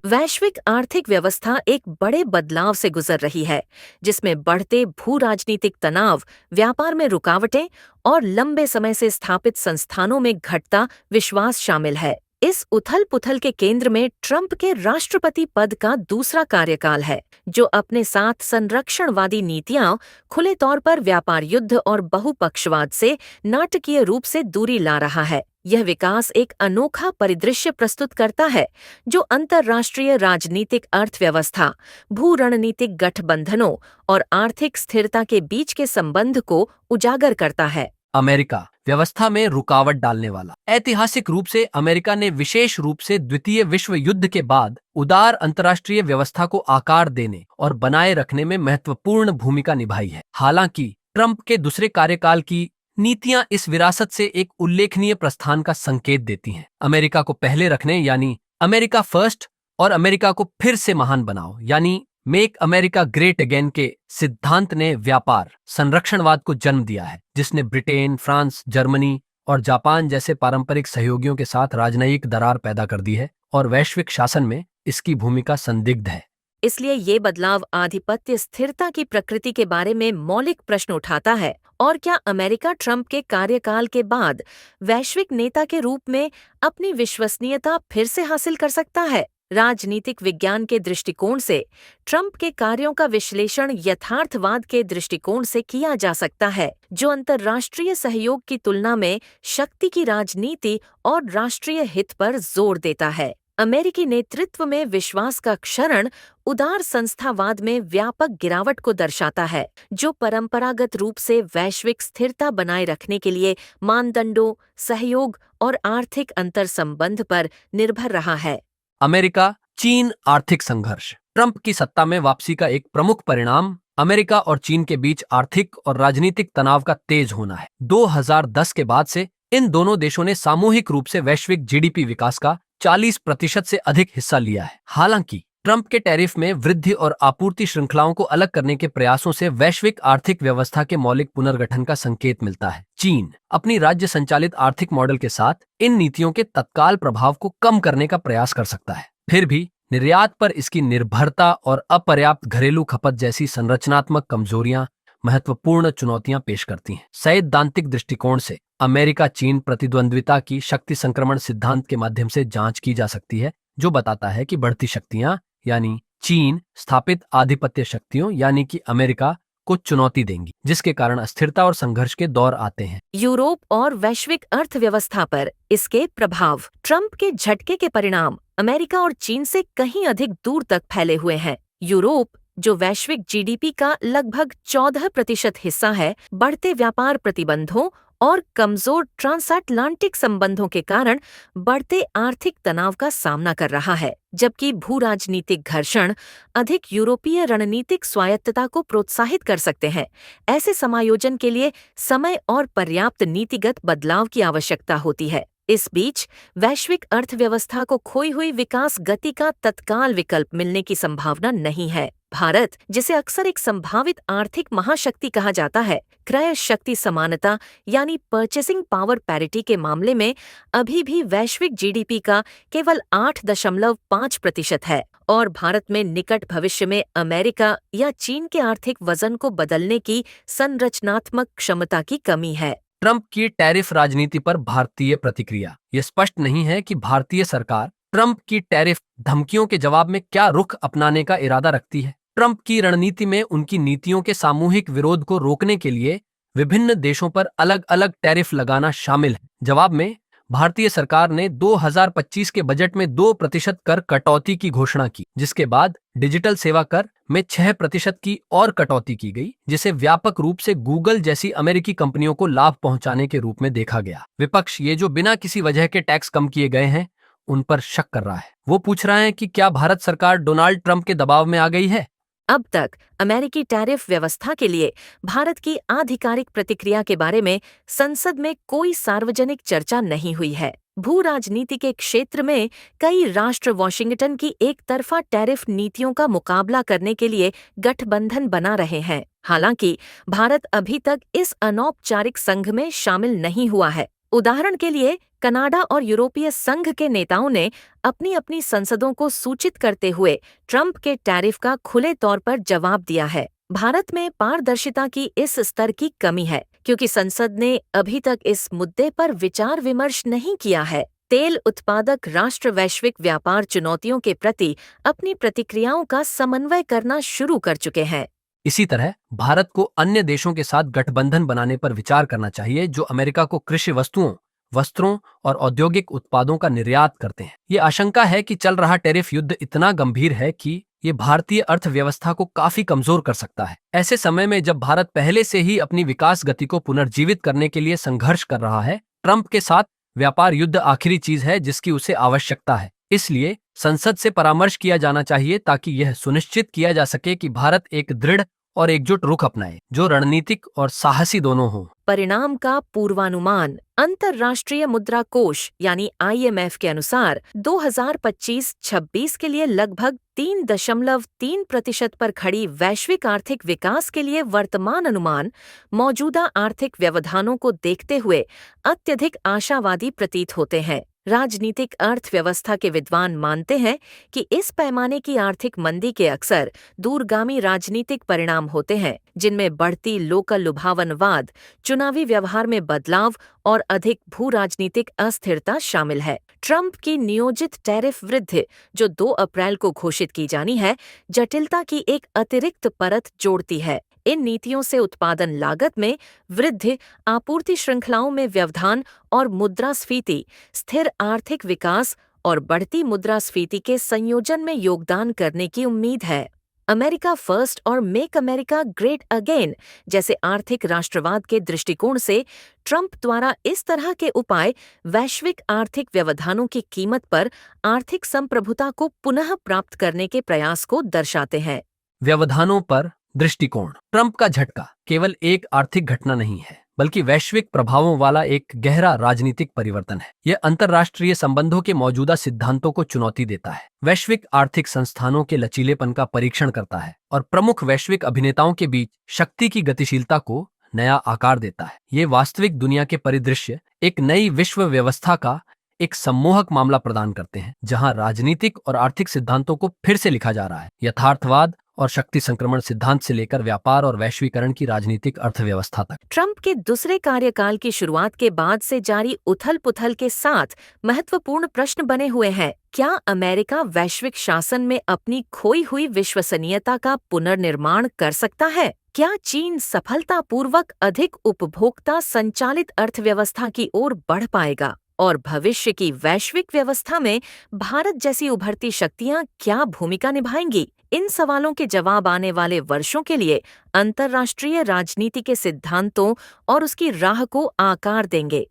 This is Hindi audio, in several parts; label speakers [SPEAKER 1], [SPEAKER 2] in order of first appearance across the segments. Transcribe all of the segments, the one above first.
[SPEAKER 1] वैश्विक आर्थिक व्यवस्था एक बड़े बदलाव से गुजर रही है, जिसमें बढ़ते भू राजनीतिक तनाव, व्यापार में रुकावटें और लंबे समय से स्थापित संस्थानों में घटता विश्वास शामिल है। इस उथल-पुथल के केंद्र में ट्रंप के राष्ट्रपति पद का दूसरा कार्यकाल है, जो अपने साथ संरक्षणवादी नीतियां, खुले तौर पर व्यापार युद्ध और बहुपक्षवाद से नाटकीय रूप से दूरी ला रहा है। यह विकास एक अनोखा परिदृश्य प्रस्तुत करता है, जो अंतर्राष्ट्रीय राजनीतिक अर्थव्यवस्था, भू रणनीतिक गठबंधनों और आर्थिक स्थिरता के बीच के संबंध को उजागर करता है।
[SPEAKER 2] अमेरिका व्यवस्था में रुकावट डालने वाला। ऐतिहासिक रूप से अमेरिका ने विशेष रूप से द्वितीय विश्व युद्ध के बाद उदार अंतर्राष्ट्रीय व्यवस्था को आकार देने और बनाए रखने में महत्वपूर्ण भूमिका निभाई है। हालांकि ट्रंप के दूसरे कार्यकाल की नीतियां इस विरासत से एक उल्लेखनीय प्रस्थान का संकेत देती हैं। अमेरिका को पहले रखने यानी अमेरिका फर्स्ट और अमेरिका को फिर से महान बनाओ यानी मेक अमेरिका ग्रेट अगेन के सिद्धांत ने व्यापार संरक्षणवाद को जन्म दिया है, जिसने ब्रिटेन, फ्रांस, जर्मनी और जापान जैसे पारंपरिक सहयोगियों के साथ राजनयिक दरार पैदा कर दी है और वैश्विक शासन में इसकी भूमिका संदिग्ध है।
[SPEAKER 1] इसलिए ये बदलाव आधिपत्य स्थिरता की प्रकृति के बारे में मौलिक प्रश्न उठाता है। और क्या अमेरिका ट्रंप के कार्यकाल के बाद वैश्विक नेता के रूप में अपनी विश्वसनीयता फिर से हासिल कर सकता है? राजनीतिक विज्ञान के दृष्टिकोण से ट्रंप के कार्यों का विश्लेषण यथार्थवाद के दृष्टिकोण से किया जा सकता है, जो अंतर्राष्ट्रीय सहयोग की तुलना में शक्ति की राजनीति और राष्ट्रीय हित पर जोर देता है। अमेरिकी नेतृत्व में विश्वास का क्षरण उदार संस्थावाद में व्यापक गिरावट को दर्शाता है, जो परंपरागत रूप से वैश्विक स्थिरता बनाए रखने के लिए मानदंडों, सहयोग और आर्थिक अंतर्संबंध पर निर्भर रहा है।
[SPEAKER 2] अमेरिका चीन आर्थिक संघर्ष। ट्रंप की सत्ता में वापसी का एक प्रमुख परिणाम अमेरिका और चीन के बीच आर्थिक और राजनीतिक तनाव का तेज होना है। 2010 के बाद से इन दोनों देशों ने सामूहिक रूप से वैश्विक जीडीपी विकास का 40% से अधिक हिस्सा लिया है। हालांकि ट्रंप के टैरिफ में वृद्धि और आपूर्ति श्रृंखलाओं को अलग करने के प्रयासों से वैश्विक आर्थिक व्यवस्था के मौलिक पुनर्गठन का संकेत मिलता है। चीन अपनी राज्य संचालित आर्थिक मॉडल के साथ इन नीतियों के तत्काल प्रभाव को कम करने का प्रयास कर सकता है। फिर भी निर्यात पर इसकी निर्भरता और अपर्याप्त घरेलू खपत जैसी संरचनात्मक कमजोरियां महत्वपूर्ण चुनौतियां पेश करती हैं। सैद्धांतिक दृष्टिकोण से अमेरिका चीन प्रतिद्वंद्विता की शक्ति संक्रमण सिद्धांत के माध्यम से जांच की जा सकती है, जो बताता है कि बढ़ती शक्तियां यानी चीन स्थापित आधिपत्य शक्तियों यानी कि अमेरिका को चुनौती देंगी, जिसके कारण अस्थिरता और संघर्ष के दौर आते हैं।
[SPEAKER 1] यूरोप और वैश्विक अर्थव्यवस्था पर इसके प्रभाव। ट्रंप के झटके के परिणाम अमेरिका और चीन से कहीं अधिक दूर तक फैले हुए हैं। यूरोप, जो वैश्विक जीडीपी का लगभग 14% हिस्सा है, बढ़ते व्यापार प्रतिबंधों और कमजोर ट्रांसअटलांटिक संबंधों के कारण बढ़ते आर्थिक तनाव का सामना कर रहा है, जबकि भू राजनीतिक घर्षण अधिक यूरोपीय रणनीतिक स्वायत्तता को प्रोत्साहित कर सकते हैं। ऐसे समायोजन के लिए समय और पर्याप्त नीतिगत बदलाव की आवश्यकता होती है। इस बीच वैश्विक अर्थव्यवस्था को खोई हुई विकास गति का तत्काल विकल्प मिलने की संभावना नहीं है। भारत, जिसे अक्सर एक संभावित आर्थिक महाशक्ति कहा जाता है, क्रय शक्ति समानता यानी परचेसिंग पावर पैरिटी के मामले में अभी भी वैश्विक जीडीपी का केवल 8.5% है और भारत में निकट भविष्य में अमेरिका या चीन के आर्थिक वजन को बदलने की संरचनात्मक क्षमता की कमी है।
[SPEAKER 2] ट्रंप की टैरिफ राजनीति पर भारतीय प्रतिक्रिया। यह स्पष्ट नहीं है कि भारतीय सरकार ट्रंप की टैरिफ धमकियों के जवाब में क्या रुख अपनाने का इरादा रखती है। ट्रंप की रणनीति में उनकी नीतियों के सामूहिक विरोध को रोकने के लिए विभिन्न देशों पर अलग अलग टैरिफ लगाना शामिल है। जवाब में भारतीय सरकार ने 2025 के बजट में 2% कर कटौती की घोषणा की, जिसके बाद डिजिटल सेवा कर में 6% की और कटौती की गई, जिसे व्यापक रूप से गूगल जैसी अमेरिकी कंपनियों को लाभ पहुंचाने के रूप में देखा गया। विपक्ष ये जो बिना किसी वजह के टैक्स कम किए गए हैं उन पर शक कर रहा है। वो पूछ रहे हैं कि क्या भारत सरकार डोनाल्ड ट्रंप के दबाव में आ गई है।
[SPEAKER 1] अब तक अमेरिकी टैरिफ व्यवस्था के लिए भारत की आधिकारिक प्रतिक्रिया के बारे में संसद में कोई सार्वजनिक चर्चा नहीं हुई है। भू राजनीति के क्षेत्र में कई राष्ट्र वॉशिंगटन की एक तरफा टैरिफ नीतियों का मुकाबला करने के लिए गठबंधन बना रहे हैं। हालांकि भारत अभी तक इस अनौपचारिक संघ में शामिल नहीं हुआ है। उदाहरण के लिए कनाडा और यूरोपीय संघ के नेताओं ने अपनी अपनी संसदों को सूचित करते हुए ट्रंप के टैरिफ का खुले तौर पर जवाब दिया है। भारत में पारदर्शिता की इस स्तर की कमी है क्योंकि संसद ने अभी तक इस मुद्दे पर विचार विमर्श नहीं किया है। तेल उत्पादक राष्ट्र वैश्विक व्यापार चुनौतियों के प्रति अपनी प्रतिक्रियाओं का समन्वय करना शुरू कर चुके हैं।
[SPEAKER 2] इसी तरह भारत को अन्य देशों के साथ गठबंधन बनाने पर विचार करना चाहिए जो अमेरिका को कृषि वस्तुओं, वस्त्रों और औद्योगिक उत्पादों का निर्यात करते हैं। ये आशंका है कि चल रहा टैरिफ युद्ध इतना गंभीर है कि ये भारतीय अर्थव्यवस्था को काफी कमजोर कर सकता है। ऐसे समय में जब भारत पहले से ही अपनी विकास गति को पुनर्जीवित करने के लिए संघर्ष कर रहा है, ट्रंप के साथ व्यापार युद्ध आखिरी चीज है जिसकी उसे आवश्यकता है। इसलिए संसद से परामर्श किया जाना चाहिए ताकि यह सुनिश्चित किया जा सके कि भारत एक दृढ़ और एकजुट रुख अपनाए जो रणनीतिक और साहसी दोनों हो।
[SPEAKER 1] परिणाम का पूर्वानुमान। अंतर्राष्ट्रीय मुद्रा कोष यानी IMF के अनुसार 2025-26 के लिए लगभग 3.3% पर खड़ी वैश्विक आर्थिक विकास के लिए वर्तमान अनुमान मौजूदा आर्थिक व्यवधानों को देखते हुए अत्यधिक आशावादी प्रतीत होते हैं। राजनीतिक अर्थव्यवस्था के विद्वान मानते हैं कि इस पैमाने की आर्थिक मंदी के अक्सर दूरगामी राजनीतिक परिणाम होते हैं जिनमें बढ़ती लोकल लुभावनवाद, चुनावी व्यवहार में बदलाव और अधिक भू राजनीतिक अस्थिरता शामिल है। ट्रंप की नियोजित टैरिफ वृद्धि जो 2 अप्रैल को घोषित की जानी है, जटिलता की एक अतिरिक्त परत जोड़ती है। इन नीतियों से उत्पादन लागत में वृद्धि, आपूर्ति श्रृंखलाओं में व्यवधान और मुद्रास्फीति, स्थिर आर्थिक विकास और बढ़ती मुद्रास्फीति के संयोजन में योगदान करने की उम्मीद है। अमेरिका फर्स्ट और मेक अमेरिका ग्रेट अगेन जैसे आर्थिक राष्ट्रवाद के दृष्टिकोण से ट्रंप द्वारा इस तरह के उपाय वैश्विक आर्थिक व्यवधानों की कीमत पर आर्थिक संप्रभुता को पुनः प्राप्त करने के प्रयास को दर्शाते हैं।
[SPEAKER 2] व्यवधानों पर दृष्टिकोण। ट्रंप का झटका केवल एक आर्थिक घटना नहीं है बल्कि वैश्विक प्रभावों वाला एक गहरा राजनीतिक परिवर्तन है। यह अंतर्राष्ट्रीय संबंधों के मौजूदा सिद्धांतों को चुनौती देता है, वैश्विक आर्थिक संस्थानों के लचीलेपन का परीक्षण करता है और प्रमुख वैश्विक अभिनेताओं के बीच शक्ति की गतिशीलता को नया आकार देता है। ये वास्तविक दुनिया के परिदृश्य एक नई विश्व व्यवस्था का एक सम्मोहक मामला प्रदान करते हैं जहां राजनीतिक और आर्थिक सिद्धांतों को फिर से लिखा जा रहा है। यथार्थवाद और शक्ति संक्रमण सिद्धांत से लेकर व्यापार और वैश्वीकरण की राजनीतिक अर्थव्यवस्था तक।
[SPEAKER 1] ट्रंप के दूसरे कार्यकाल की शुरुआत के बाद से जारी उथल-पुथल के साथ महत्वपूर्ण प्रश्न बने हुए हैं। क्या अमेरिका वैश्विक शासन में अपनी खोई हुई विश्वसनीयता का पुनर्निर्माण कर सकता है? क्या चीन सफलतापूर्वक अधिक उपभोक्ता संचालित अर्थव्यवस्था की ओर बढ़ पाएगा? और भविष्य की वैश्विक व्यवस्था में भारत जैसी उभरती शक्तियां क्या भूमिका निभाएंगी? इन सवालों के जवाब आने वाले वर्षों के लिए अंतर्राष्ट्रीय राजनीति के सिद्धांतों और उसकी राह को आकार देंगे।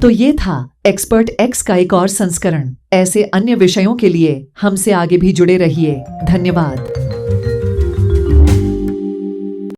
[SPEAKER 3] तो ये था एक्सपर्ट एक्स का एक और संस्करण। ऐसे अन्य विषयों के लिए हमसे आगे भी जुड़े रहिए। धन्यवाद।